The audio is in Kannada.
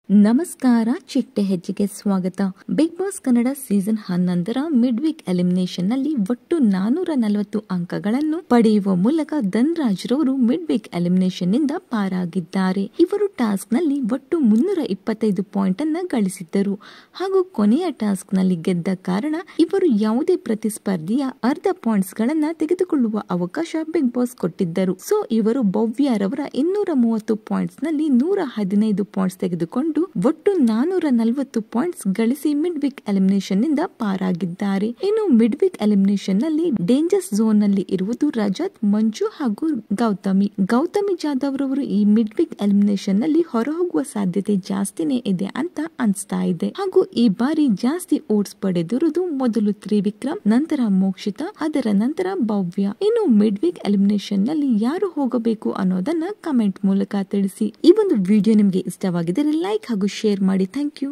ನಮಸ್ಕಾರ, ಚಿಟ್ಟೆ ಹೆಜ್ಜೆಗೆ ಸ್ವಾಗತ. ಬಿಗ್ ಬಾಸ್ ಕನ್ನಡ ಸೀಸನ್ 11ರ ಮಿಡ್ ವೀಕ್ ಎಲಿಮಿನೇಷನ್ ನಲ್ಲಿ ಒಟ್ಟು 440 ಅಂಕಗಳನ್ನು ಪಡೆಯುವ ಮೂಲಕ ಧನ್ರಾಜ್ ರವರು ಮಿಡ್ ವೀಕ್ ಎಲಿಮಿನೇಷನ್ ನಿಂದ ಪಾರಾಗಿದ್ದಾರೆ. ಇವರು ಟಾಸ್ಕ್ ನಲ್ಲಿ ಒಟ್ಟು 325 ಪಾಯಿಂಟ್ ಅನ್ನ ಗಳಿಸಿದ್ದರು ಹಾಗೂ ಕೊನೆಯ ಟಾಸ್ಕ್ ನಲ್ಲಿ ಗೆದ್ದ ಕಾರಣ ಇವರು ಯಾವುದೇ ಪ್ರತಿಸ್ಪರ್ಧಿಯ ಅರ್ಧ ಪಾಯಿಂಟ್ಸ್ ಗಳನ್ನ ತೆಗೆದುಕೊಳ್ಳುವ ಅವಕಾಶ ಬಿಗ್ ಬಾಸ್ ಕೊಟ್ಟಿದ್ದರು. ಸೊ ಇವರು ಭವ್ಯರವರ 230 ಪಾಯಿಂಟ್ಸ್ ನಲ್ಲಿ 115 ಪಾಯಿಂಟ್ಸ್ ತೆಗೆದುಕೊಂಡು ಒಟ್ಟು 440 ಪಾಯಿಂಟ್ಸ್ ಗಳಿಸಿ ಮಿಡ್ ವೀಕ್ ಎಲಿಮಿನೇಷನ್ ನಿಂದ ಪಾರಾಗಿದ್ದಾರೆ. ಇನ್ನು ಮಿಡ್ ವೀಕ್ ಎಲಿಮಿನೇಷನ್ ನಲ್ಲಿ ಡೇಂಜರ್ಸ್ ಝೋನ್ ನಲ್ಲಿ ಇರುವುದು ರಜತ್, ಮಂಜು ಹಾಗೂ ಗೌತಮಿ ಜಾಧವ್ ರವರು ಈ ಮಿಡ್ ವೀಕ್ ಎಲಿಮಿನೇಷನ್ ನಲ್ಲಿ ಹೊರಹೋಗುವ ಸಾಧ್ಯತೆ ಜಾಸ್ತಿನೇ ಇದೆ ಅಂತ ಅನ್ಸ್ತಾ ಇದೆ. ಹಾಗೂ ಈ ಬಾರಿ ಜಾಸ್ತಿ ಓಟ್ಸ್ ಪಡೆದಿರುವುದು ಮೊದಲು ತ್ರಿವಿಕ್ರಮ್, ನಂತರ ಮೋಕ್ಷಿತಾ, ಅದರ ನಂತರ ಭವ್ಯ. ಇನ್ನು ಮಿಡ್ ವೀಕ್ ಎಲಿಮಿನೇಷನ್ ನಲ್ಲಿ ಯಾರು ಹೋಗಬೇಕು ಅನ್ನೋದನ್ನ ಕಮೆಂಟ್ ಮೂಲಕ ತಿಳಿಸಿ. ಈ ಒಂದು ವಿಡಿಯೋ ನಿಮ್ಗೆ ಇಷ್ಟವಾಗಿದ್ದರೆ ಲೈಕ್ ಹಾಗೂ ಶೇರ್ ಮಾಡಿ. Thank you.